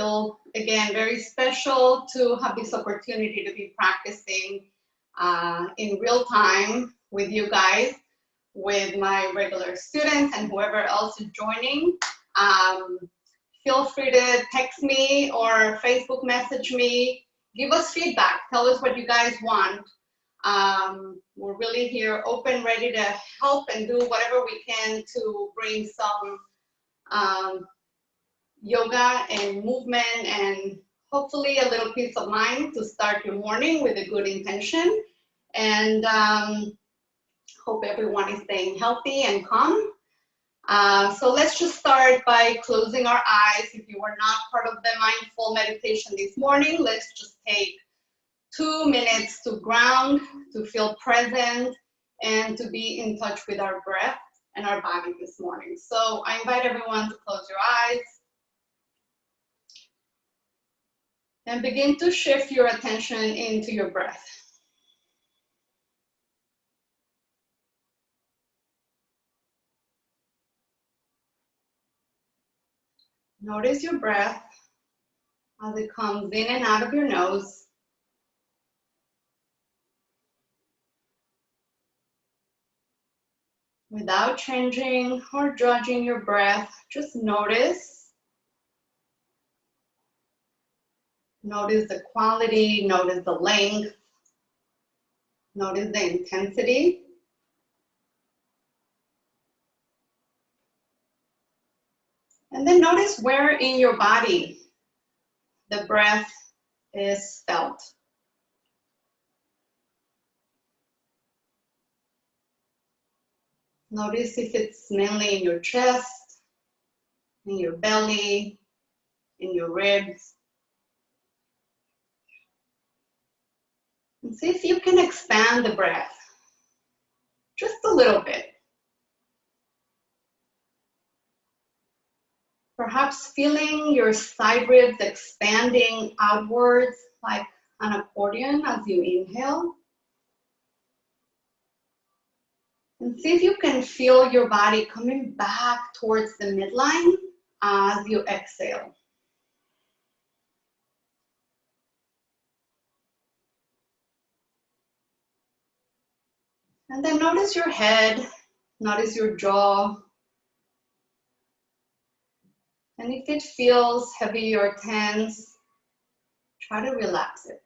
feel, again, very special to have this opportunity to be practicing in real time with you guys, with my regular students and whoever else is joining. Feel free to text me or Facebook message me. Give us feedback. Tell us what you guys want. We're really here open, ready to help and do whatever we can to bring some yoga and movement and hopefully a little peace of mind to start your morning with a good intention. And hope everyone is staying healthy and calm. So let's just start by closing our eyes. If you were not part of the mindful meditation this morning, let's just take 2 minutes to ground, to feel present, and to be in touch with our breath and our body this morning. So I invite everyone to close your eyes and begin to shift your attention into your breath. Notice your breath as it comes in and out of your nose. Without changing or judging your breath, just notice. Notice the quality, notice the length, notice the intensity. And then notice where in your body the breath is felt. Notice if it's mainly in your chest, in your belly, in your ribs. And see if you can expand the breath just a little bit. Perhaps feeling your side ribs expanding outwards like an accordion as you inhale. And see if you can feel your body coming back towards the midline as you exhale. And then notice your head, notice your jaw. And if it feels heavy or tense, try to relax it.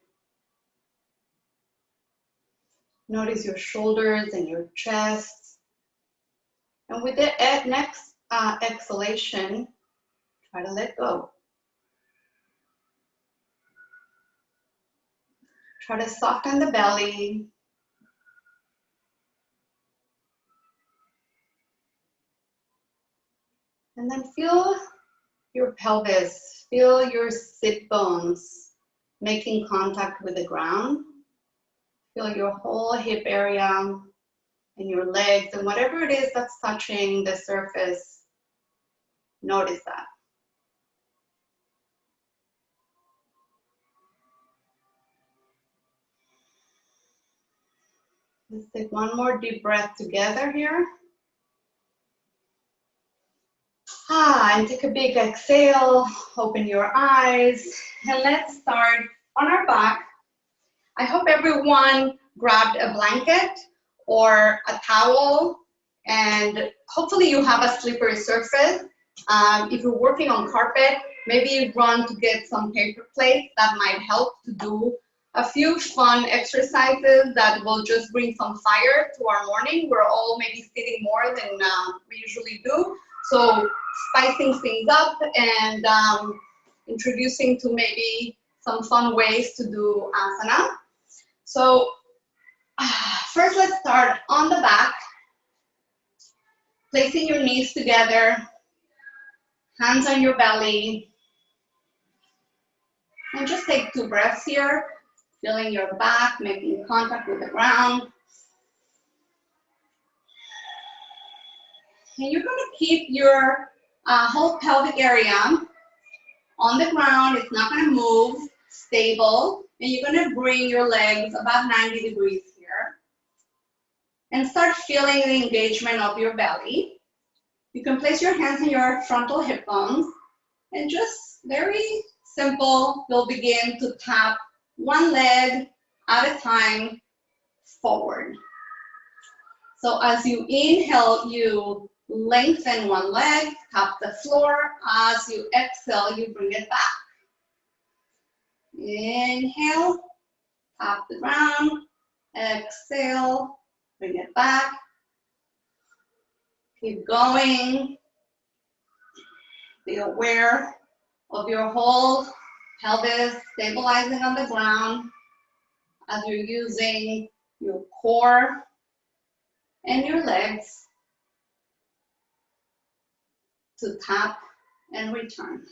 Notice your shoulders and your chest. And with the next exhalation, try to let go. Try to soften the belly. And then feel your pelvis, feel your sit bones making contact with the ground. Feel your whole hip area and your legs and whatever it is that's touching the surface, notice that. Let's take one more deep breath together here. And take a big exhale, open your eyes, and let's start on our back. I hope everyone grabbed a blanket or a towel, and hopefully you have a slippery surface. If you're working on carpet, maybe you run to get some paper plates. That might help to do a few fun exercises that will just bring some fire to our morning. We're all maybe sitting more than we usually do. So spicing things up and introducing to maybe some fun ways to do asana. So first let's start on the back, placing your knees together, hands on your belly, and just take 2 breaths here, feeling your back, making contact with the ground. And you're gonna keep your whole pelvic area on the ground. It's not gonna move, stable. And you're gonna bring your legs about 90 degrees here. And start feeling the engagement of your belly. You can place your hands on your frontal hip bones and just very Simple. You'll begin to tap one leg at a time forward. So as you inhale, you lengthen one leg, tap the floor. As you exhale, you bring it back. Inhale, tap the ground. Exhale, bring it back. Keep going. Be aware of your whole pelvis stabilizing on the ground as you're using your core and your legs to tap and return.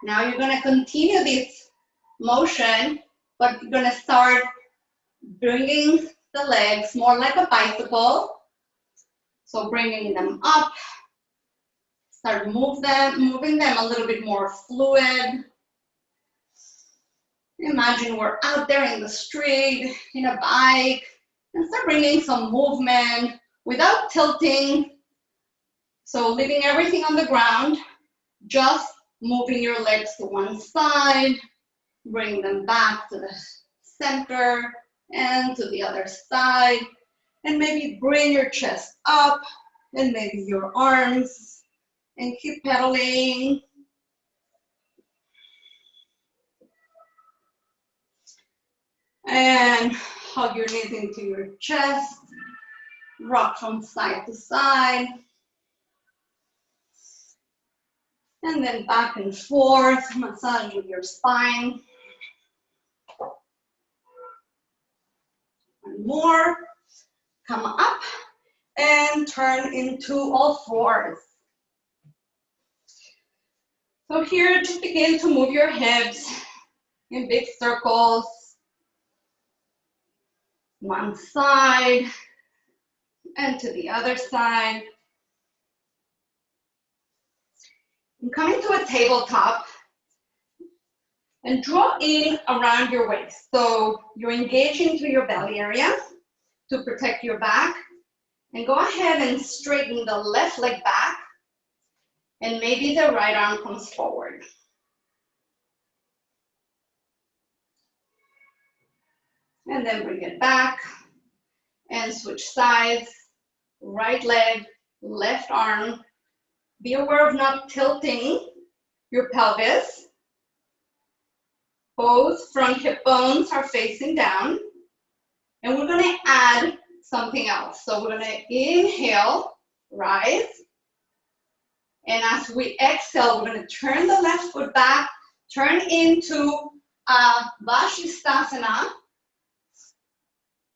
Now you're going to continue this motion, but you're going to start bringing the legs more like a bicycle. So bringing them up, start moving them a little bit more fluid. Imagine we're out there in the street, in a bike, and start bringing some movement without tilting. So leaving everything on the ground, just moving your legs to one side, bring them back to the center and to the other side, and maybe bring your chest up and maybe your arms, and keep pedaling. And hug your knees into your chest, rock from side to side. And then back and forth, massage with your spine. One more, come up and turn into all fours. So here, just begin to move your hips in big circles. One side and to the other side. And coming to a tabletop and draw in around your waist. So you're engaging to your belly area to protect your back. And go ahead and straighten the left leg back. And maybe the right arm comes forward. And then bring it back and switch sides. Right leg, left arm. Be aware of not tilting your pelvis. Both front hip bones are facing down. And we're going to add something else. So we're going to inhale, rise. And as we exhale, we're going to turn the left foot back, turn into Batia Hofstadter,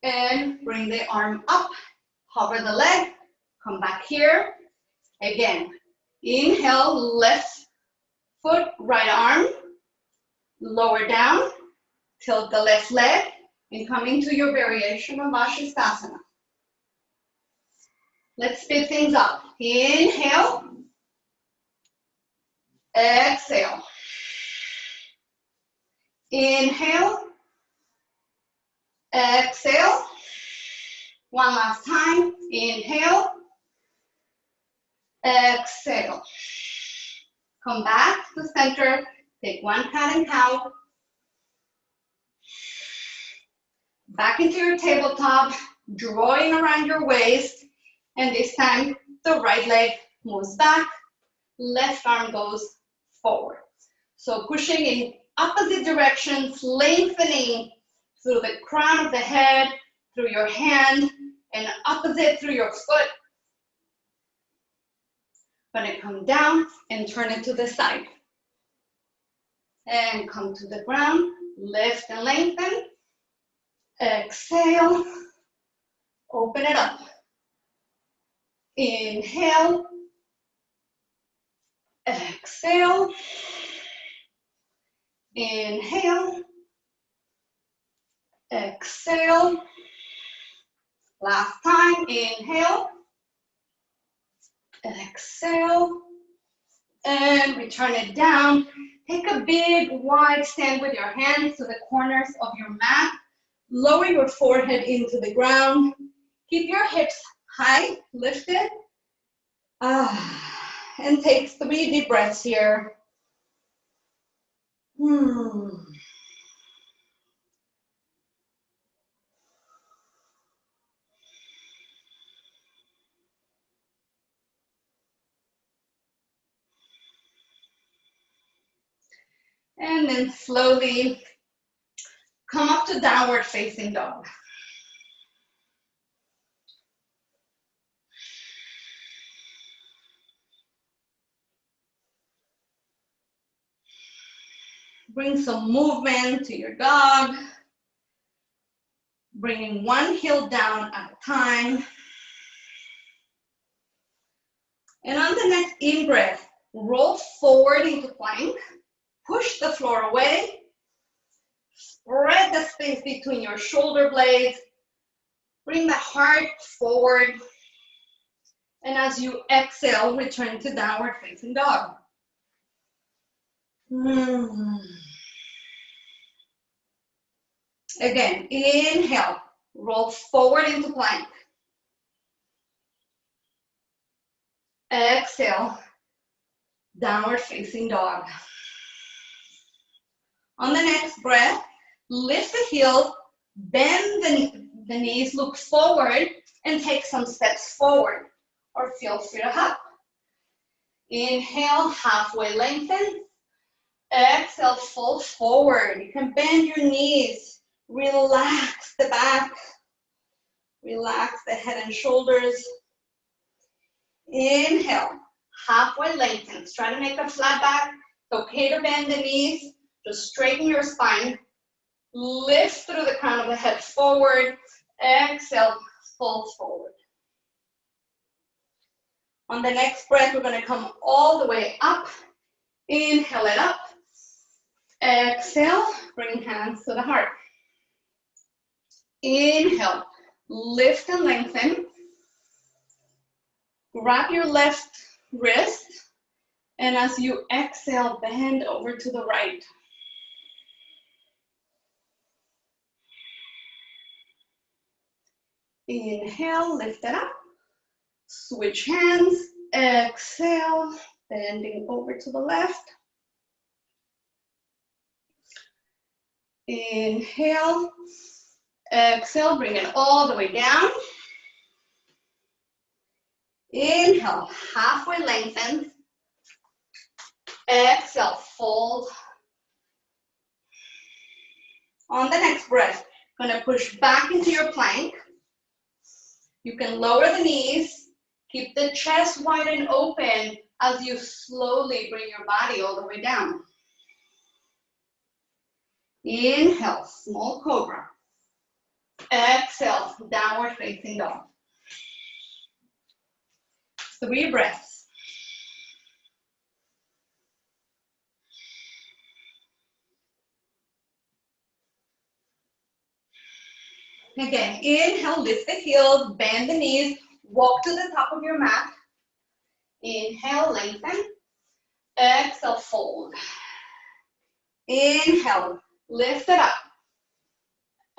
and bring the arm up, hover the leg, come back here. Again, inhale, left foot, right arm, lower down, tilt the left leg, and come into your variation of Batia Hofstadter. Let's speed things up. Inhale. Exhale. Inhale. Exhale. One last time. Inhale. Exhale. Come back to center. Take one cat and cow. Back into your tabletop. Drawing around your waist. And this time, the right leg moves back. Left arm goes forward. So pushing in opposite directions, lengthening through the crown of the head, through your hand, and opposite through your foot. Gonna come down and turn it to the side. And come to the ground, lift and lengthen. Exhale, open it up. Inhale. Exhale. Inhale. Exhale. Last time, inhale. Exhale. And return it down. Take a big wide stand with your hands to the corners of your mat. Lower your forehead into the ground. Keep your hips high, lifted. And take 3 deep breaths here. And then slowly come up to downward facing dog. Bring some movement to your dog. Bringing one heel down at a time. And on the next in-breath, roll forward into plank. Push the floor away. Spread the space between your shoulder blades. Bring the heart forward. And as you exhale, return to downward facing dog. Again, inhale, roll forward into plank. Exhale, downward facing dog. On the next breath, lift the heels, bend the knees, look forward, and take some steps forward, or feel free to hop. Inhale, halfway lengthen. Exhale, fold forward. You can bend your knees. Relax the back. Relax the head and shoulders. Inhale, halfway lengthen. Try to make a flat back. It's okay to bend the knees. Just straighten your spine. Lift through the crown of the head forward. Exhale, fold forward. On the next breath, we're going to come all the way up. Inhale it up. Exhale, bring hands to the heart. Inhale, lift and lengthen. Grab your left wrist, and as you exhale, bend over to the right. Inhale, lift it up. Switch hands. Exhale, bending over to the left. Inhale. Exhale, bring it all the way down. Inhale, halfway lengthen. Exhale, fold. On the next breath, gonna push back into your plank. You can lower the knees, keep the chest wide and open as you slowly bring your body all the way down. Inhale, small cobra. Exhale, downward facing dog. 3 breaths. Again, inhale, lift the heels, bend the knees, walk to the top of your mat. Inhale, lengthen. Exhale, fold. Inhale, lift it up.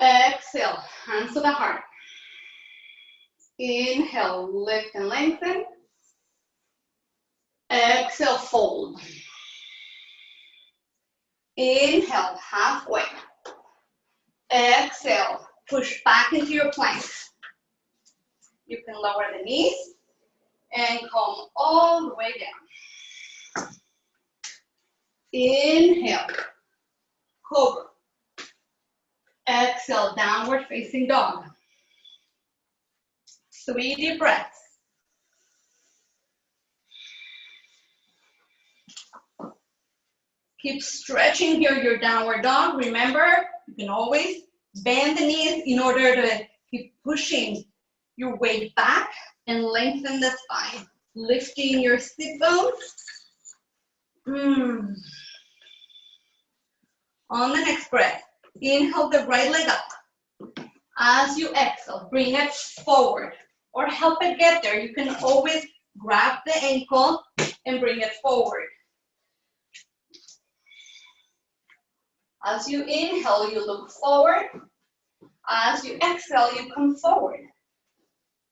Exhale, hands to the heart. Inhale, lift and lengthen. Exhale, fold. Inhale, halfway. Exhale, push back into your plank. You can lower the knees and come all the way down. Inhale, cobra. Exhale, downward facing dog. 3 deep breaths. Keep stretching here your downward dog. Remember, you can always bend the knees in order to keep pushing your weight back and lengthen the spine. Lifting your sit bones. On the next breath, inhale the right leg up. As you exhale, bring it forward or help it get there. You can always grab the ankle and bring it forward. As you inhale, you look forward. As you exhale, you come forward.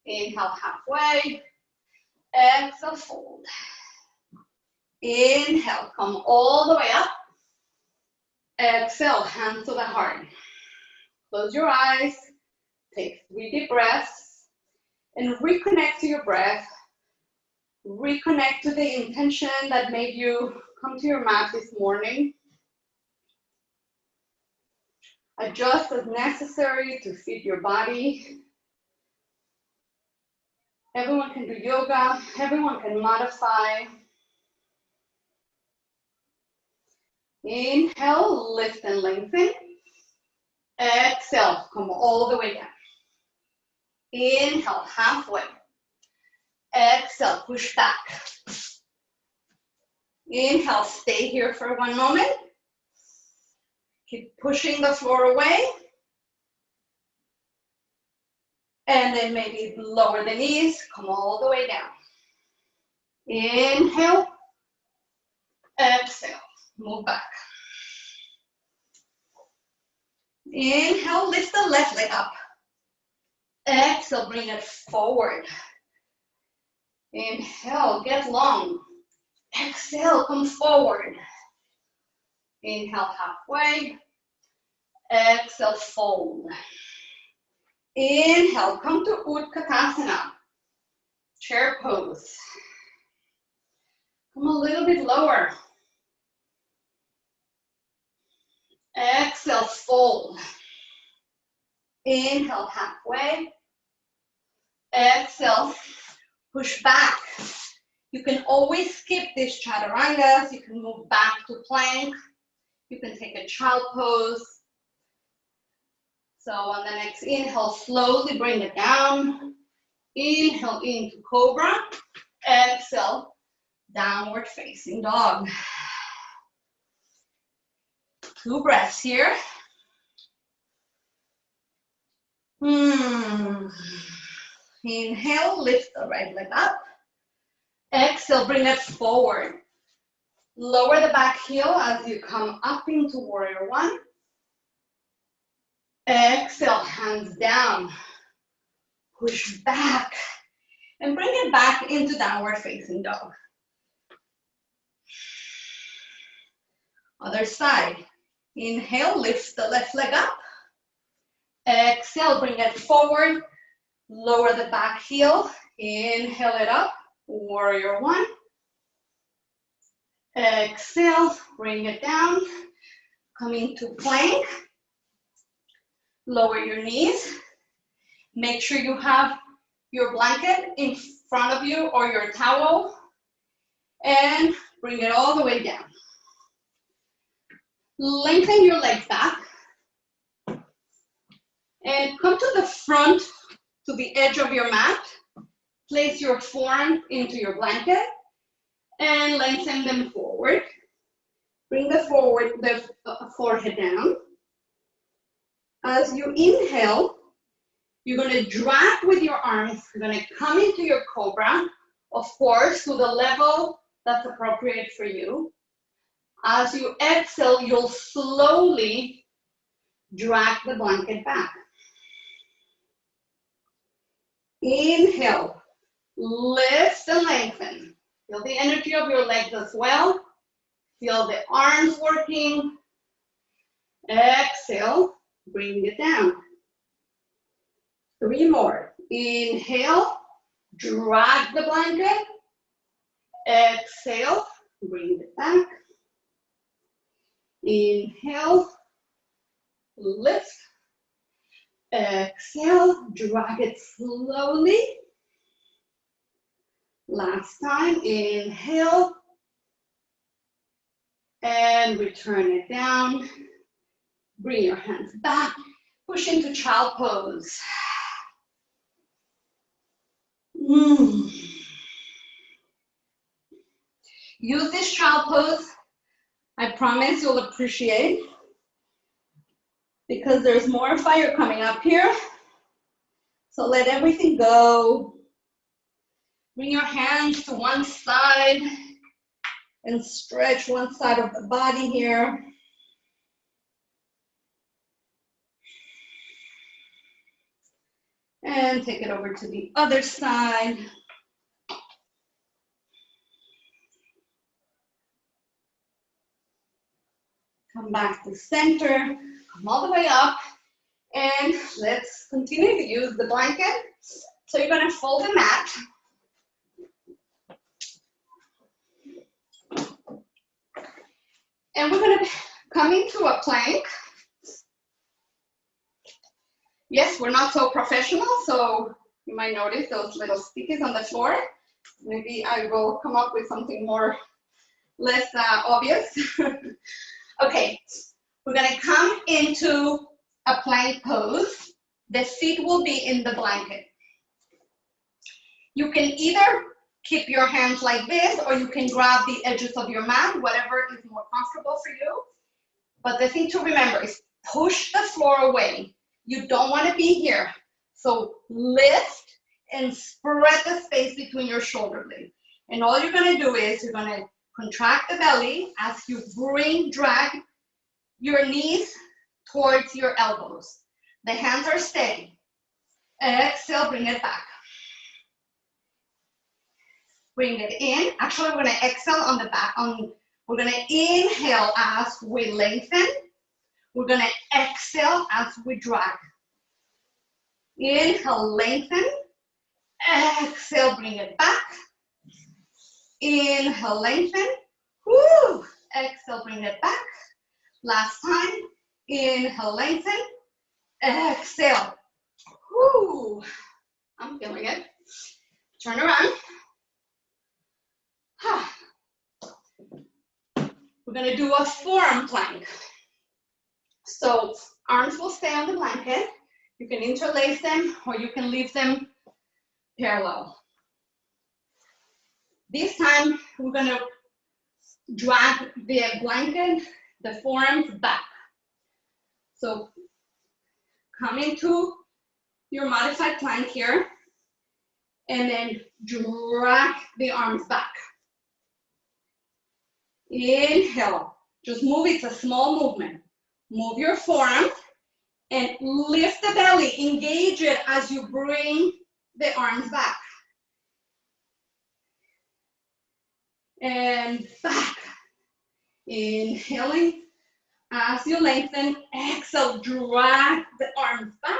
Inhale halfway. Exhale, fold. Inhale, come all the way up. Exhale, hands to the heart. Close your eyes, take 3 deep breaths, and reconnect to your breath. Reconnect to the intention that made you come to your mat this morning. Adjust as necessary to fit your body. Everyone can do yoga, everyone can modify. Inhale, lift and lengthen. Exhale, come all the way down. Inhale, halfway. Exhale, push back. Inhale, stay here for 1 moment. Keep pushing the floor away. And then maybe lower the knees, come all the way down. Inhale, exhale, move back. Inhale, lift the left leg up. Exhale, bring it forward. Inhale, get long. Exhale, come forward. Inhale, halfway. Exhale, fold. Inhale, come to Utkatasana, chair pose. Come a little bit lower. Exhale, fold. Inhale, halfway. Exhale, push back. You can always skip these chaturangas. You can move back to plank. You can take a child pose. So on the next inhale, slowly bring it down. Inhale into cobra. Exhale, downward facing dog. 2 breaths here. Inhale, lift the right leg up. Exhale, bring it forward. Lower the back heel as you come up into warrior 1. Exhale, hands down. Push back. And bring it back into downward facing dog. Other side. Inhale, lift the left leg up. Exhale, bring it forward. Lower the back heel. Inhale it up. Warrior 1. Exhale, bring it down. Come into plank. Lower your knees. Make sure you have your blanket in front of you or your towel. And bring it all the way down. Lengthen your legs back. And come to the front, to the edge of your mat. Place your forearm into your blanket. And lengthen them forward. Bring the forehead down. As you inhale, you're going to drag with your arms. You're going to come into your cobra, of course, to the level that's appropriate for you. As you exhale, you'll slowly drag the blanket back. Inhale, lift and lengthen. Feel the energy of your legs as well. Feel the arms working. Exhale, bring it down. 3 more. Inhale, drag the blanket. Exhale, bring it back. Inhale, lift. Exhale, drag it slowly. Last time, inhale. And return it down. Bring your hands back. Push into child pose. Use this child pose. I promise you'll appreciate, because there's more fire coming up here. So let everything go. Bring your hands to one side and stretch one side of the body here. And take it over to the other side. Come back to center, come all the way up, and let's continue to use the blanket. So you're gonna fold the mat. And we're gonna come into a plank. Yes, we're not so professional, so you might notice those little stickies on the floor. Maybe I will come up with something less obvious. Okay, we're gonna come into a plank pose. The feet will be in the blanket. You can either keep your hands like this, or you can grab the edges of your mat, whatever is more comfortable for you. But the thing to remember is push the floor away. You don't want to be here. So lift and spread the space between your shoulder blades. And all you're going to do is you're going to contract the belly as you drag your knees towards your elbows. The hands are steady. Exhale, bring it back. Bring it in. Actually, we're going to exhale on the back. We're going to inhale as we lengthen. We're going to exhale as we drag. Inhale, lengthen. Exhale, bring it back. Inhale, lengthen. Woo! Exhale, bring it back. Last time. Inhale, lengthen. Exhale. Woo! I'm feeling it. Turn around. We're going to do a forearm plank. So arms will stay on the blanket. You can interlace them or you can leave them parallel. This time we're going to drag the blanket, the forearms back. So come into your modified plank here and then drag the arms back. Inhale, just move, it's a small movement. Move your forearm and lift the belly, engage it as you bring the arms back. And back. Inhaling as you lengthen, exhale, drag the arms back.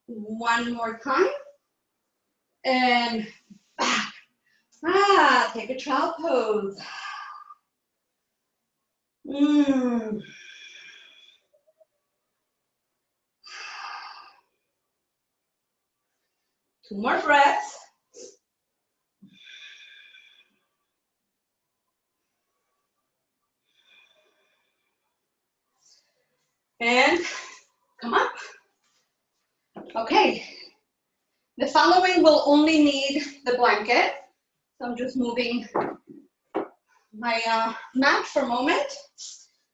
One more time. And back. Take a child pose. Two more breaths. And come up. Okay. The following will only need the blanket. So I'm just moving my mat for a moment.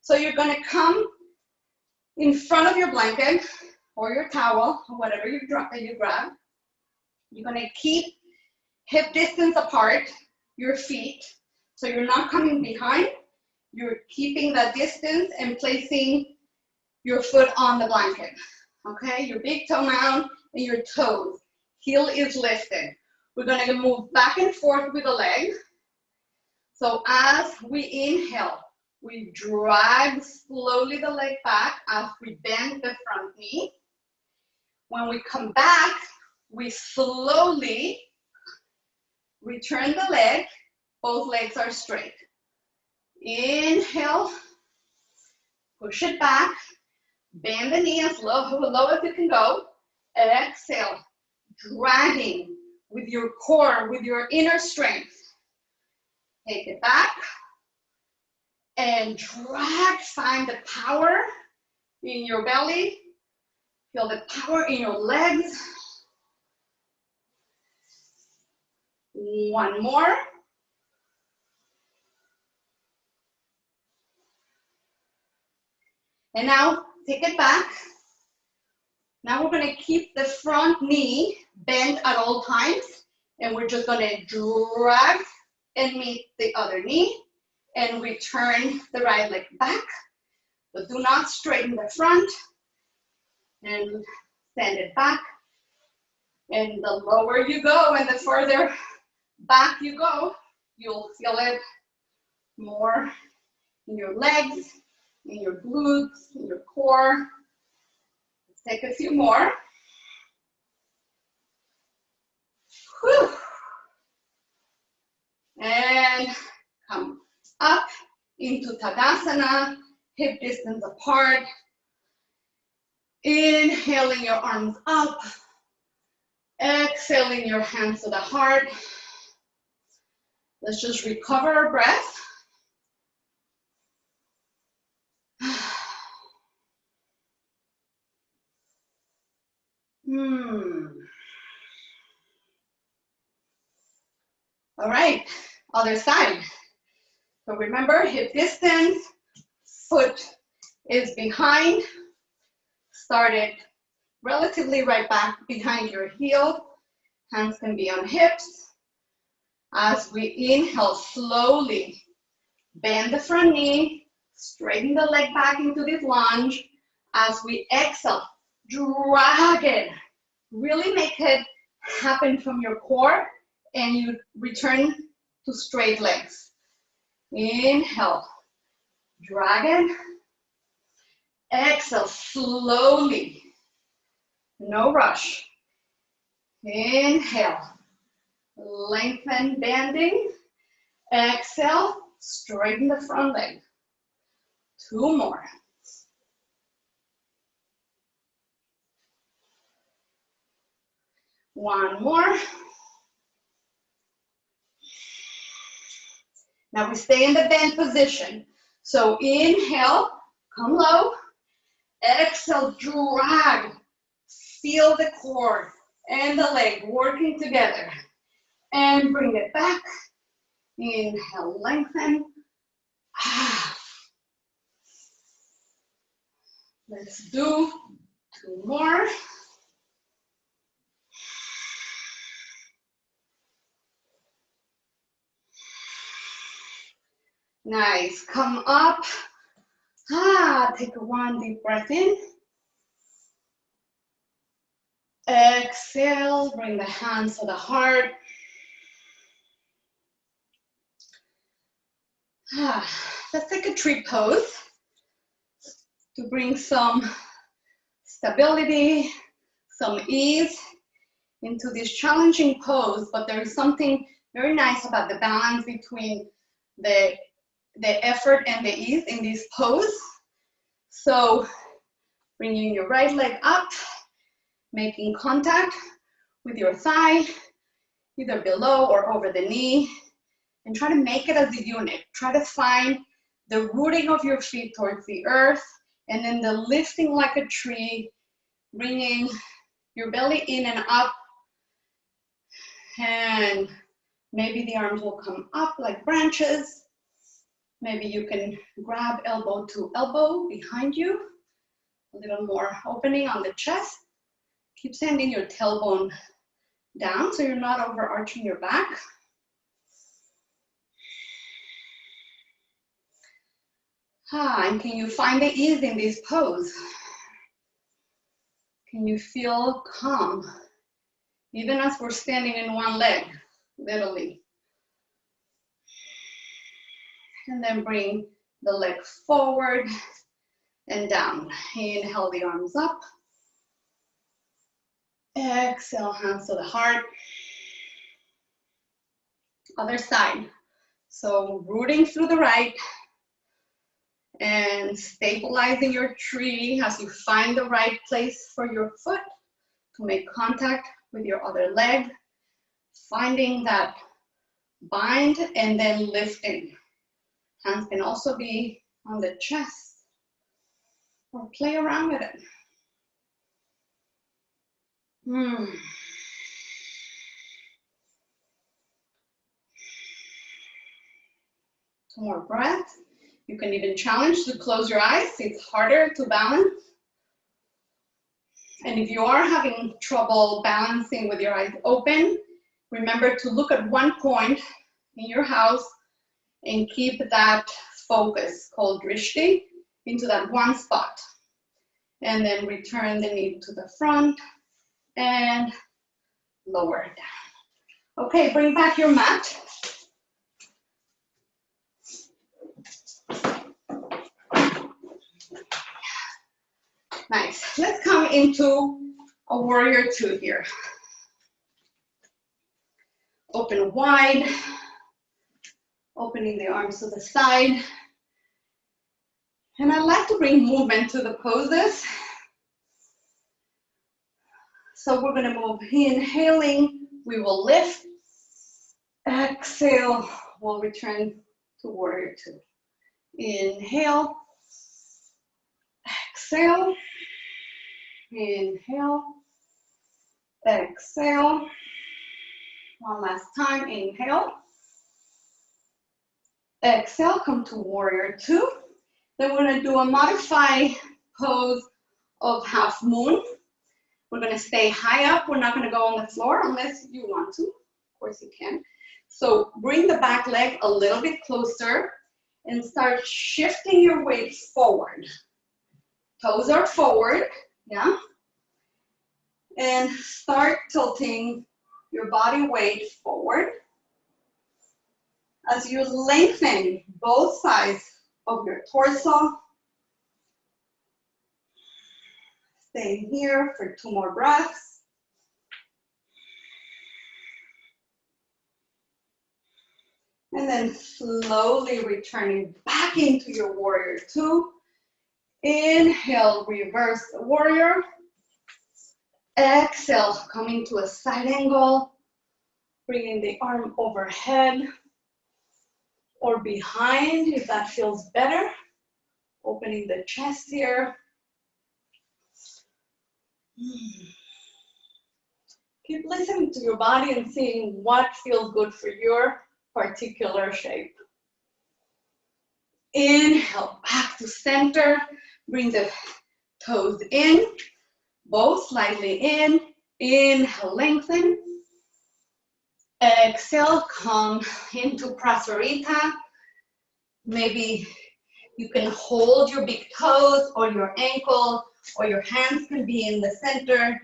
So you're going to come in front of your blanket or your towel, or whatever you grab. You're going to keep hip distance apart, your feet. So you're not coming behind. You're keeping that distance and placing your foot on the blanket. Okay, your big toe mound and your toes. Heel is lifted. We're going to move back and forth with the leg. So as we inhale, we drag slowly the leg back as we bend the front knee. When we come back, we slowly return the leg. Both legs are straight. Inhale, push it back, bend the knee as low as you can go. Exhale, dragging with your core, with your inner strength. Take it back and drag, find the power in your belly. Feel the power in your legs. One more. And now take it back. Now we're going to keep the front knee bent at all times. And we're just going to drag and meet the other knee. And we turn the right leg back. But do not straighten the front. And send it back. And the lower you go and the further back you go, you'll feel it more in your legs, in your glutes, in your core. Let's take a few more. Whew. And come up into Tadasana, hip distance apart. Inhaling your arms up. Exhaling your hands to the heart. Let's just recover our breath. All right, other side. So remember, hip distance, foot is behind, started relatively right back behind your heel. Hands can be on hips. As we inhale, slowly bend the front knee, straighten the leg back into this lunge. As we exhale, drag it. Really make it happen from your core, and you return to straight legs. Inhale, drag it. Exhale, slowly, no rush. Inhale, lengthen, bending. Exhale, straighten the front leg. 2 more. One more. Now we stay in the bend position. So inhale, come low. Exhale, drag. Feel the core and the leg working together. And bring it back. Inhale, lengthen. Let's do 2 more. Nice. Come up. Take one deep breath in. Exhale, bring the hands to the heart. Let's take a tree pose to bring some stability, some ease into this challenging pose, but there is something very nice about the balance between the effort and the ease in this pose. So bringing your right leg up, making contact with your thigh, either below or over the knee, and try to make it as a unit. Try to find the rooting of your feet towards the earth, and then the lifting like a tree, bringing your belly in and up, and maybe the arms will come up like branches. Maybe you can grab elbow to elbow behind you, a little more opening on the chest. Keep sending your tailbone down so you're not overarching your back. And can you find the ease in this pose? Can you feel calm? Even as we're standing in one leg, literally. And then bring the leg forward and down. Inhale the arms up. Exhale, hands to the heart. Other side. So rooting through the right and stabilizing your tree as you find the right place for your foot to make contact with your other leg. Finding that bind and then lifting. Hands can also be on the chest or play around with it. 2 more breaths. You can even challenge to close your eyes. It's harder to balance. And if you are having trouble balancing with your eyes open, remember to look at one point in your house and keep that focus called drishti into that one spot. And then return the knee to the front and lower it down. Okay, bring back your mat. Nice. Let's come into a warrior two here. Open wide, opening the arms to the side. And I like to bring movement to the poses. So we're gonna move, inhaling, we will lift. Exhale, we'll return to warrior two. Inhale, exhale, inhale, exhale. One last time, inhale, exhale, come to warrior two. Then we're gonna do a modified pose of half moon. We're gonna stay high up. We're not gonna go on the floor unless you want to. Of course you can. So bring the back leg a little bit closer and start shifting your weight forward. Toes are forward, yeah? And start tilting your body weight forward as you lengthen both sides of your torso. Stay here for 2 more breaths. And then slowly returning back into your warrior two. Inhale, reverse the warrior. Exhale, coming to a side angle. Bringing the arm overhead or behind if that feels better. Opening the chest here. Keep listening to your body and seeing what feels good for your particular shape. Inhale, back to center. Bring the toes in, both slightly in. Inhale, lengthen. Exhale, come into Prasarita. Maybe you can hold your big toes or your ankle, or your hands can be in the center.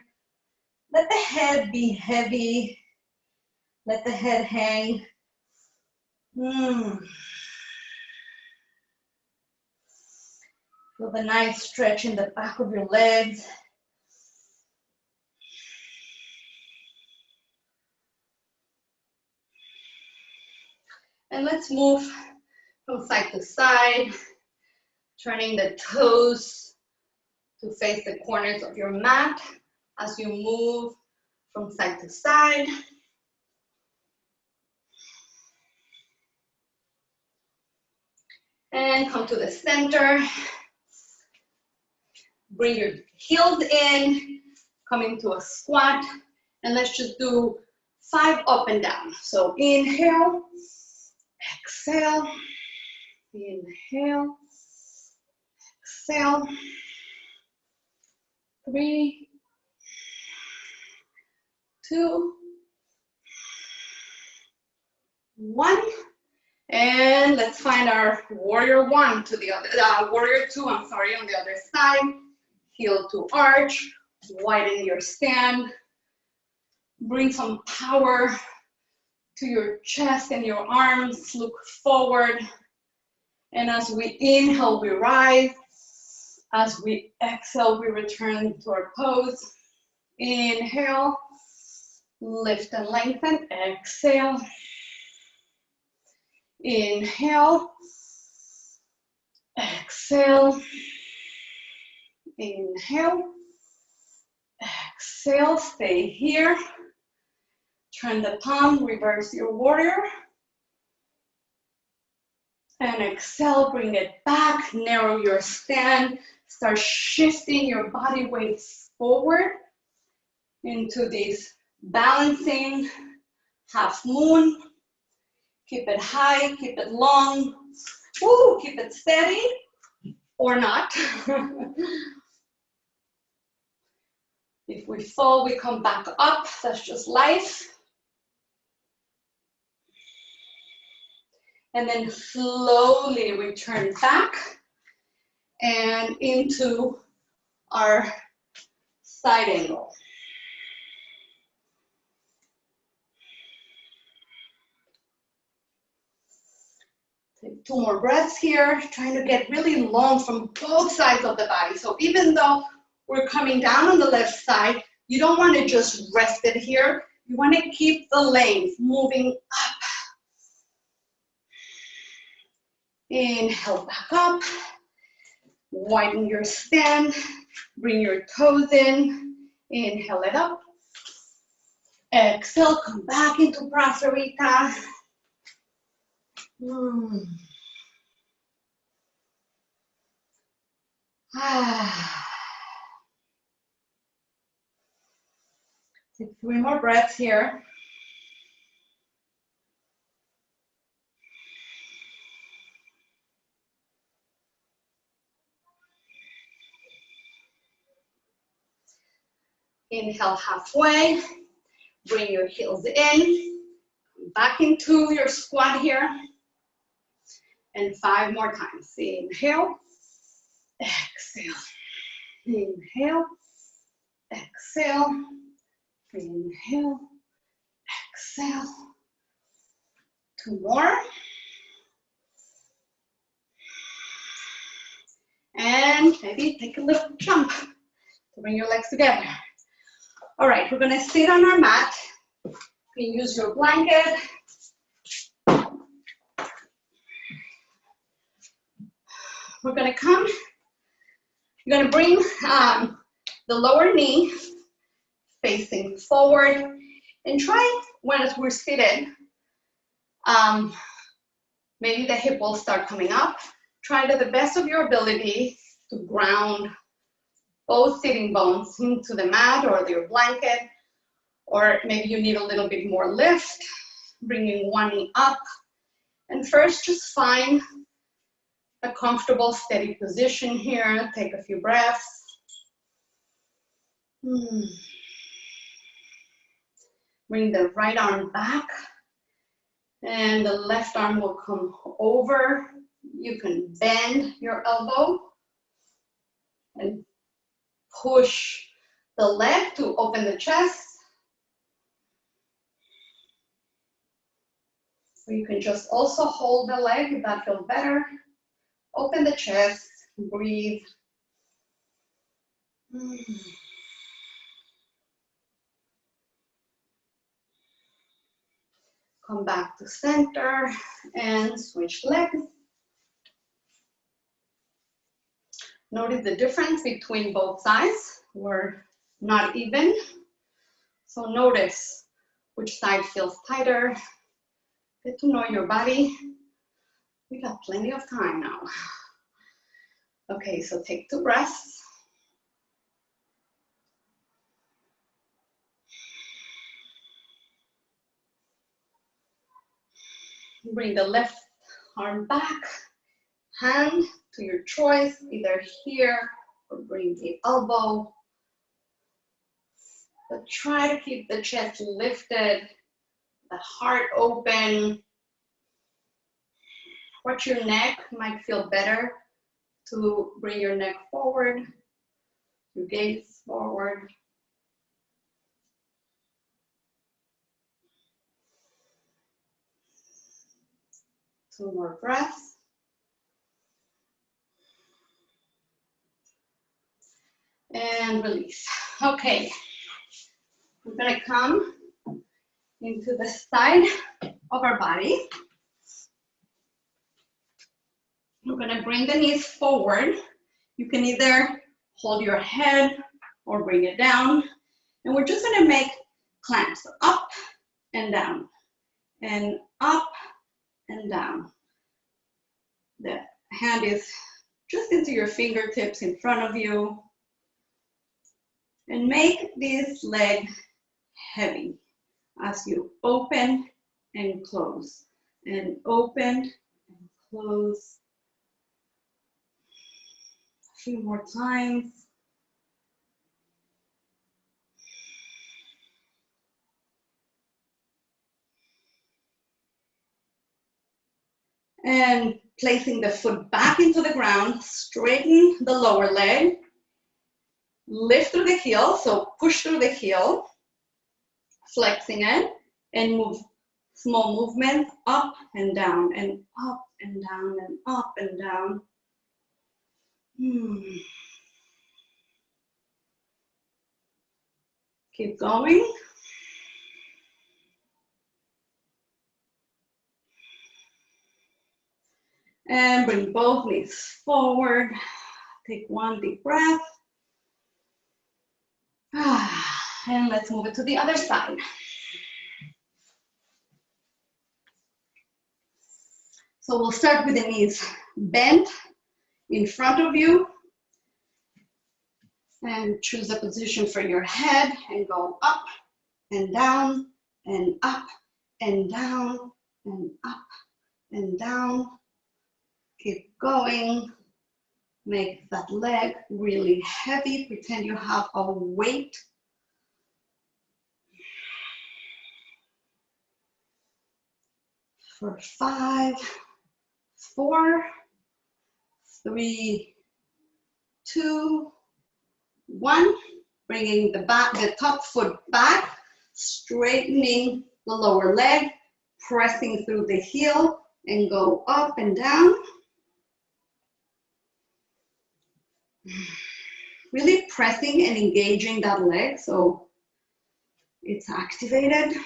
Let the head be heavy. Let the head hang. Feel the nice stretch in the back of your legs. And let's move from side to side, turning the toes to face the corners of your mat as you move from side to side. And come to the center. Bring your heels in, come into a squat, and let's just do 5 up and down. So inhale, exhale, inhale, exhale, 3, 2, 1. And let's find our warrior one to the other, warrior two, I'm sorry, on the other side. Heel to arch, widen your stand. Bring some power to your chest and your arms. Look forward. And as we inhale, we rise. As we exhale, we return to our pose. Inhale, lift and lengthen. Exhale. Inhale, exhale, inhale, exhale, stay here. Turn the palm, reverse your warrior. And exhale, bring it back, narrow your stand. Start shifting your body weight forward into this balancing half moon. Keep it high, keep it long. Woo, keep it steady or not. If we fall, we come back up. That's just life. And then slowly return back and into our side angle. Take 2 more breaths here, trying to get really long from both sides of the body. So even though we're coming down on the left side. You don't want to just rest it here. You want to keep the legs moving up. Inhale back up. Widen your stand. Bring your toes in. Inhale it up. Exhale, come back into Prasarita. Take 3 more breaths here. Inhale halfway. Bring your heels in. Back into your squat here. And 5 more times. Inhale. Exhale. Inhale. Exhale. Inhale. Exhale. 2 more. And maybe take a little jump to bring your legs together. All right, we're gonna sit on our mat. You can use your blanket. We're gonna come, you're gonna bring the lower knee facing forward and try when we're seated, maybe the hip will start coming up. Try to the best of your ability to ground both sitting bones into the mat or your blanket, or maybe you need a little bit more lift, bringing one knee up. And first, just find a comfortable, steady position here. Take a few breaths. Bring the right arm back, and the left arm will come over. You can bend your elbow and push the leg to open the chest. So you can just also hold the leg if that feels better. Open the chest, breathe. Come back to center and switch legs. Notice the difference between both sides. We're not even. So notice which side feels tighter. Get to know your body. We got plenty of time now. Okay, so take 2 breaths. Bring the left arm back, hand to your choice, either here or bring the elbow. But try to keep the chest lifted, the heart open. Watch your neck, might feel better to bring your neck forward, your gaze forward. Two more breaths. And release. Okay, we're gonna come into the side of our body. We're gonna bring the knees forward. You can either hold your head or bring it down. And we're just gonna make clamps up and down, and up and down. The hand is just into your fingertips in front of you. And make this leg heavy as you open and close, and open and close. A few more times. And placing the foot back into the ground, straighten the lower leg, lift through the heel, so push through the heel, flexing it, and move, small movements up and down, and up and down, and up and down. Keep going. And bring both knees forward. Take one deep breath. And let's move it to the other side. So we'll start with the knees bent in front of you. And choose a position for your head and go up and down and up and down and up and down. Keep going. Make that leg really heavy. Pretend you have a weight. For 5, 4, 3, 2, 1. Bringing the top foot back, straightening the lower leg, pressing through the heel and go up and down. Really pressing and engaging that leg so it's activated.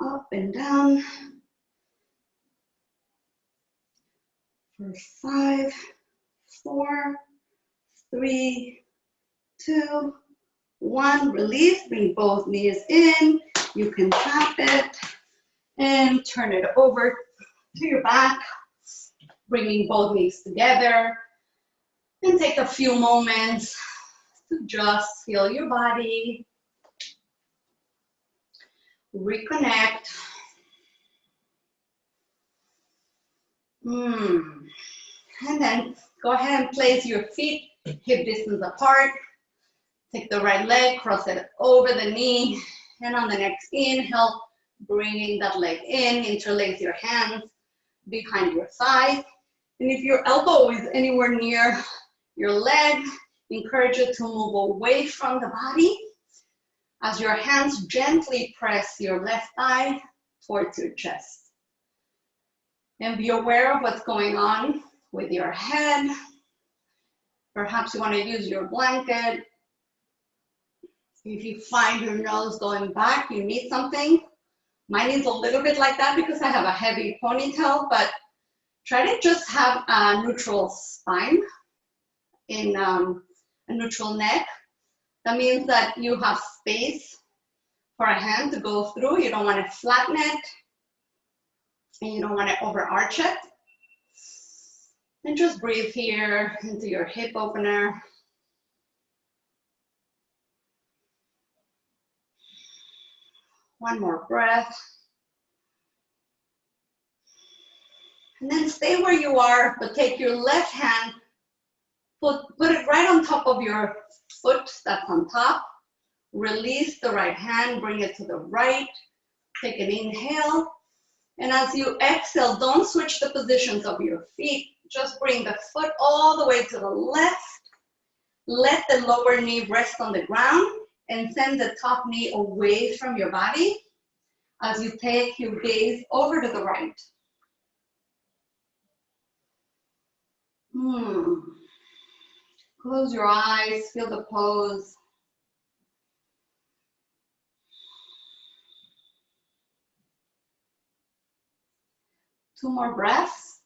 Up and down. For 5, 4, 3, 2, 1. Release, bring both knees in. You can tap it and turn it over to your back, bringing both knees together. And take a few moments to just feel your body, reconnect. And then go ahead and place your feet hip distance apart. Take the right leg, cross it over the knee, and on the next inhale, bringing that leg in, interlace your hands behind your thighs. And if your elbow is anywhere near your leg, encourage you to move away from the body as your hands gently press your left thigh towards your chest. And be aware of what's going on with your head. Perhaps you want to use your blanket. If you find your nose going back, you need something. Mine is a little bit like that because I have a heavy ponytail, but try to just have a neutral spine in a neutral neck. That means that you have space for a hand to go through. You don't want to flatten it, and you don't want to overarch it. And just breathe here into your hip opener. One more breath. And then stay where you are, but take your left hand, put it right on top of your foot that's on top. Release the right hand, bring it to the right. Take an inhale. And as you exhale, don't switch the positions of your feet. Just bring the foot all the way to the left. Let the lower knee rest on the ground and send the top knee away from your body as you take your gaze over to the right. Close your eyes, feel the pose. Two more breaths.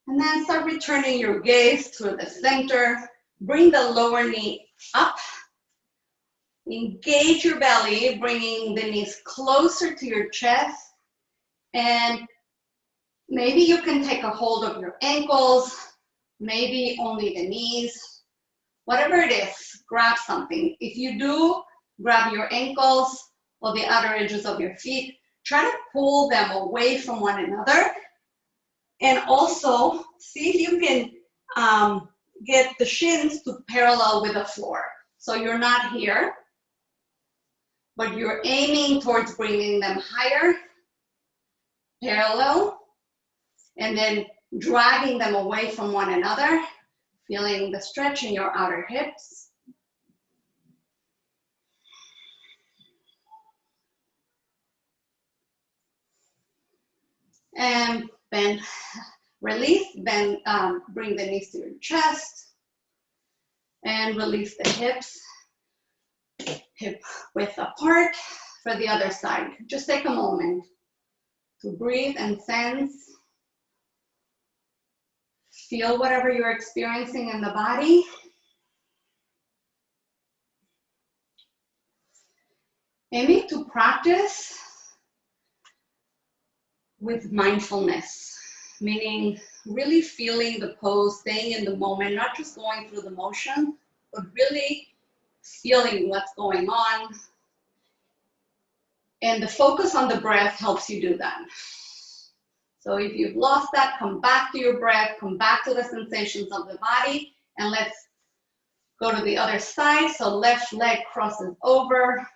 And then start returning your gaze to the center. Bring the lower knee up. Engage your belly, bringing the knees closer to your chest. And maybe you can take a hold of your ankles, maybe only the knees. Whatever it is, grab something. If you do, grab your ankles or the outer edges of your feet. Try to pull them away from one another. And also, see if you can get the shins to parallel with the floor. So you're not here, but you're aiming towards bringing them higher, parallel, and then dragging them away from one another, feeling the stretch in your outer hips. And bend, Release, then bring the knees to your chest and release the hips, hip width apart for the other side. Just take a moment to breathe and sense. Feel whatever you're experiencing in the body. Aiming to practice with mindfulness, meaning really feeling the pose, staying in the moment, not just going through the motion, but really feeling what's going on. And the focus on the breath helps you do that. So if you've lost that, come back to your breath, come back to the sensations of the body, and let's go to the other side. So left leg crosses over.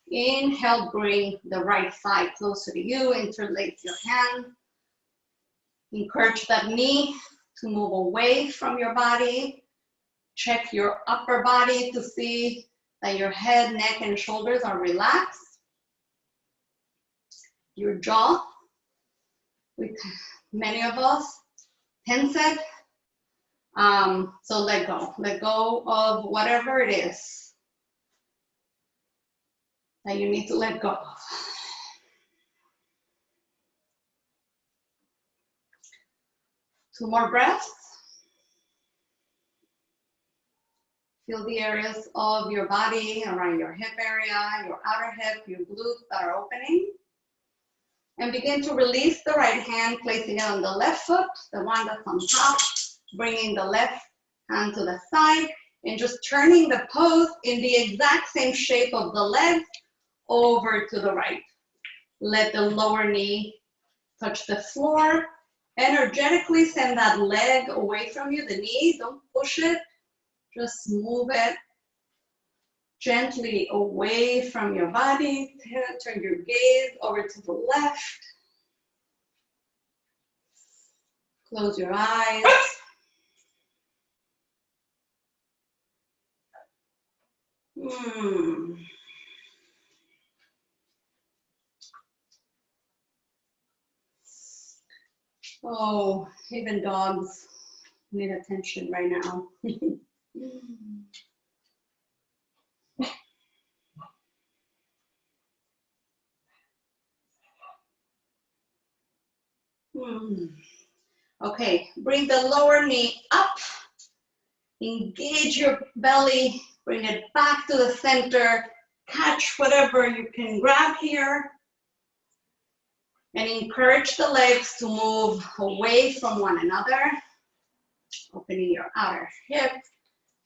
Inhale, bring the right thigh closer to you, interlace your hand. Encourage that knee to move away from your body. Check your upper body to see that your head, neck, and shoulders are relaxed. Your jaw, with many of us, tense it. So let go of whatever it is that you need to let go of. Two more breaths. Feel the areas of your body around your hip area, your outer hip, your glutes that are opening. And begin to release the right hand, placing it on the left foot, the one that's on top, bringing the left hand to the side, and just turning the pose in the exact same shape of the legs over to the right. Let the lower knee touch the floor. Energetically send that leg away from you, the knee, don't push it, just move it gently away from your body. Turn your gaze over to the left. Close your eyes. Oh, even dogs need attention right now. Okay, bring the lower knee up. Engage your belly. Bring it back to the center. Catch whatever you can grab here. And encourage the legs to move away from one another. Opening your outer hip.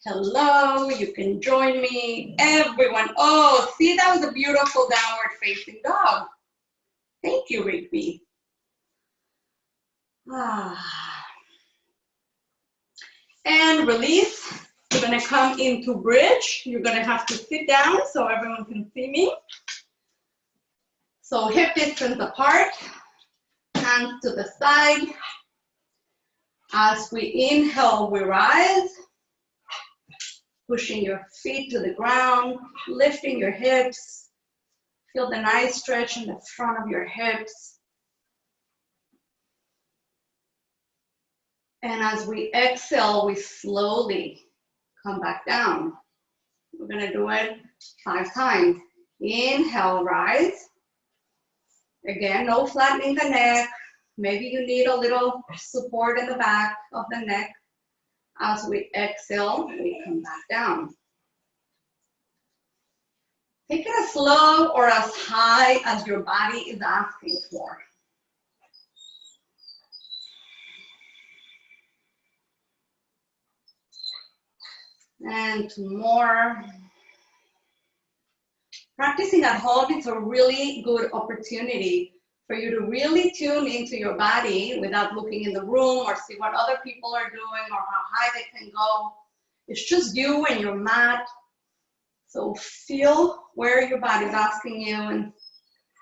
Hello, you can join me. Everyone. Oh, see, that was a beautiful downward facing dog. Thank you, Rigby. And release. You're gonna come into bridge. You're gonna have to sit down so everyone can see me. So hip distance apart, hands to the side. As we inhale, we rise. Pushing your feet to the ground, lifting your hips. Feel the nice stretch in the front of your hips. And as we exhale, we slowly come back down. We're gonna do it 5 times. Inhale, rise. Again, no flattening the neck. Maybe you need a little support in the back of the neck. As we exhale, we come back down. Take it as low or as high as your body is asking for. And 2 more. Practicing at home is a really good opportunity for you to really tune into your body without looking in the room or see what other people are doing or how high they can go. It's just you and your mat. So feel where your body's asking you and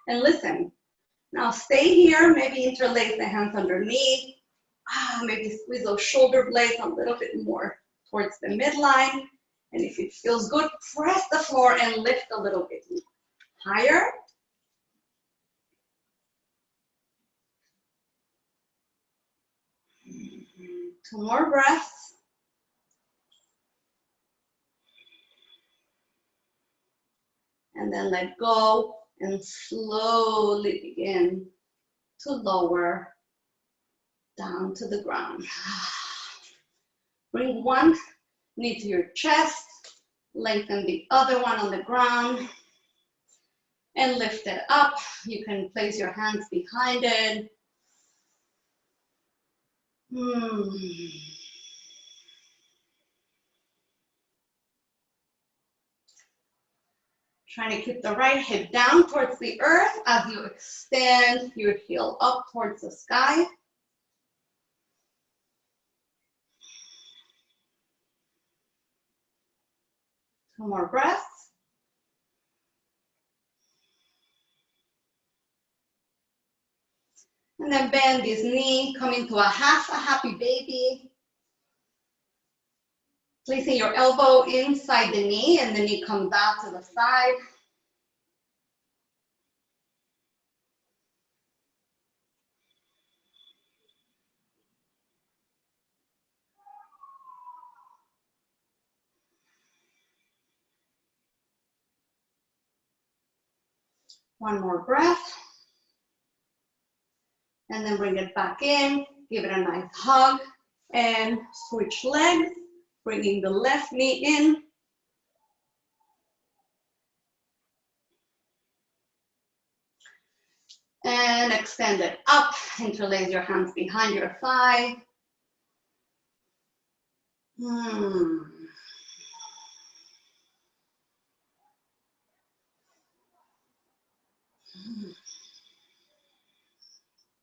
listen. Now stay here, maybe interlace the hands underneath. Maybe squeeze those shoulder blades a little bit more towards the midline. And if it feels good, press the floor and lift a little bit higher. 2 more breaths. And then let go and slowly begin to lower down to the ground. Bring one knee to your chest, lengthen the other one on the ground, and lift it up. You can place your hands behind it. Trying to keep the right hip down towards the earth as you extend your heel up towards the sky. Two more breaths. And then bend this knee, come into a half a happy baby. Placing your elbow inside the knee and the knee comes out to the side. One more breath. And then bring it back in, give it a nice hug, and switch legs, bringing the left knee in. And extend it up, interlace your hands behind your thigh.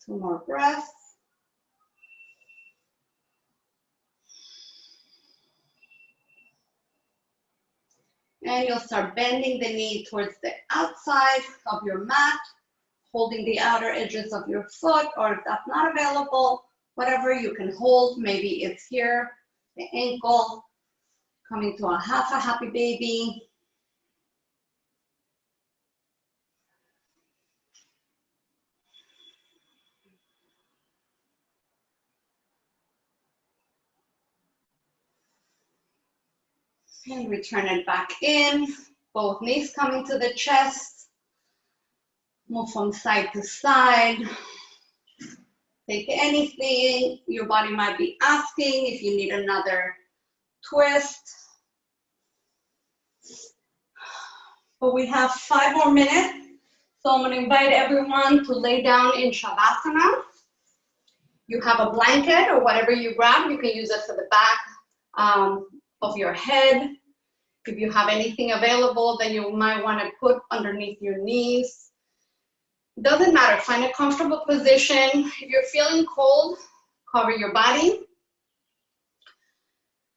Two more breaths. And you'll start bending the knee towards the outside of your mat, holding the outer edges of your foot, or if that's not available, whatever you can hold. Maybe it's here, the ankle, coming to a half a happy baby. And return it back in, both knees coming to the chest. Move from side to side. Take anything your body might be asking. If you need another twist. But we have 5 more minutes. So I'm gonna invite everyone to lay down in Shavasana. You have a blanket or whatever you grab, you can use it for the back of your head. If you have anything available that you might want to put underneath your knees. Doesn't matter, find a comfortable position. If you're feeling cold, cover your body.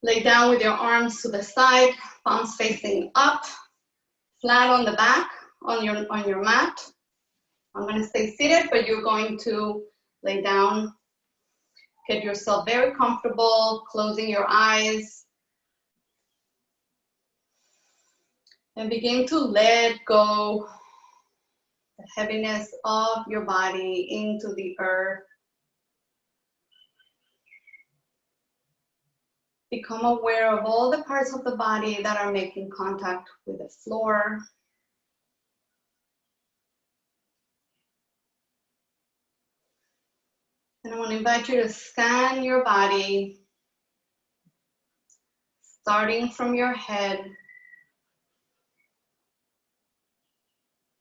Lay down with your arms to the side, palms facing up, flat on the back, on your mat. I'm going to stay seated, but you're going to lay down. Get yourself very comfortable, closing your eyes. And begin to let go the heaviness of your body into the earth. Become aware of all the parts of the body that are making contact with the floor. And I want to invite you to scan your body, starting from your head.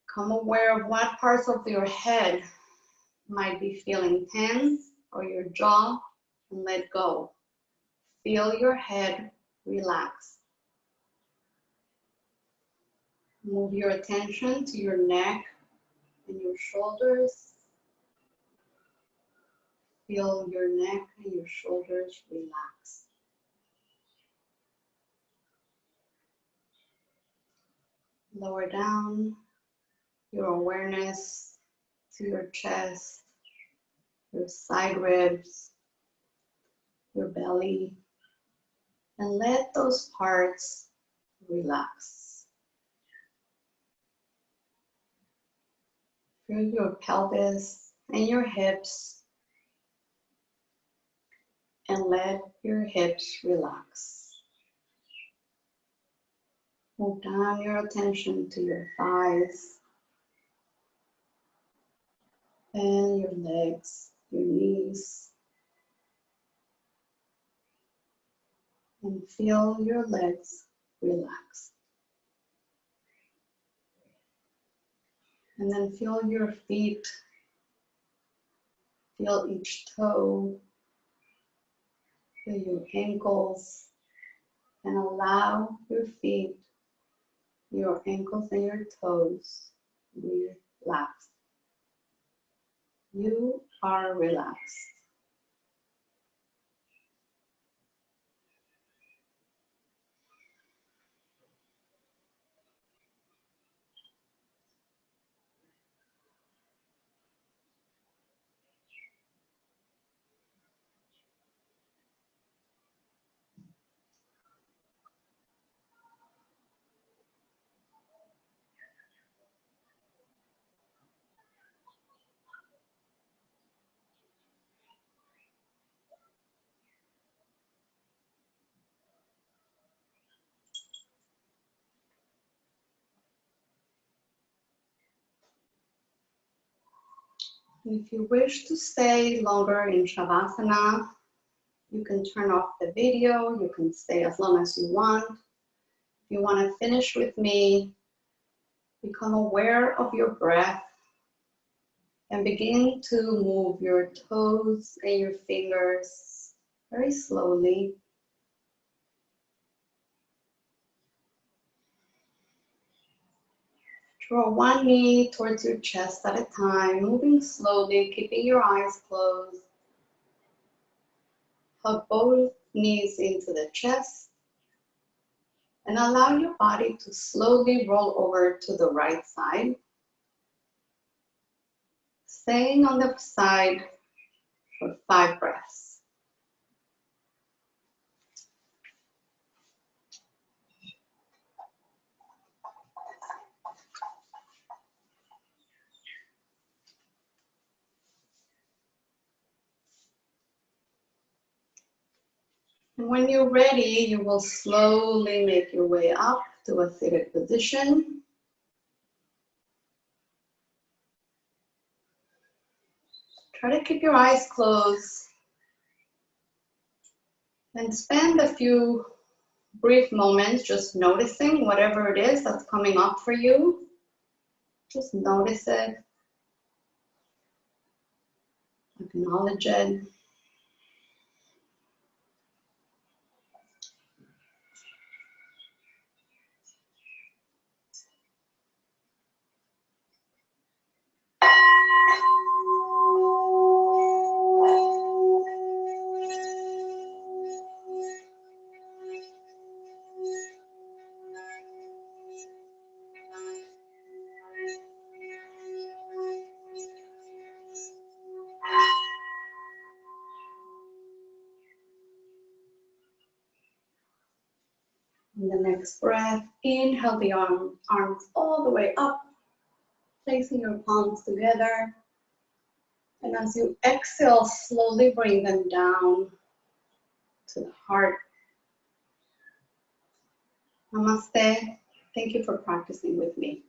Become aware of what parts of your head might be feeling tense or your jaw, and let go. Feel your head relax. Move your attention to your neck and your shoulders. Feel your neck and your shoulders relax. Lower down your awareness to your chest, your side ribs, your belly, and let those parts relax. Feel your pelvis and your hips and let your hips relax. Move down your attention to your thighs and your legs, your knees, and feel your legs relax. And then feel your feet, feel each toe, feel your ankles, and allow your feet, your ankles and your toes relax. You are relaxed. If you wish to stay longer in Shavasana, you can turn off the video, you can stay as long as you want. If you want to finish with me, become aware of your breath and begin to move your toes and your fingers very slowly. Draw one knee towards your chest at a time, moving slowly, keeping your eyes closed. Hug both knees into the chest and allow your body to slowly roll over to the right side. Staying on the side for 5 breaths. And when you're ready, you will slowly make your way up to a seated position. Try to keep your eyes closed and spend a few brief moments just noticing whatever it is that's coming up for you. Just notice it, acknowledge it. And the next breath, inhale the arms all the way up, placing your palms together. And as you exhale, slowly bring them down to the heart. Namaste. Thank you for practicing with me.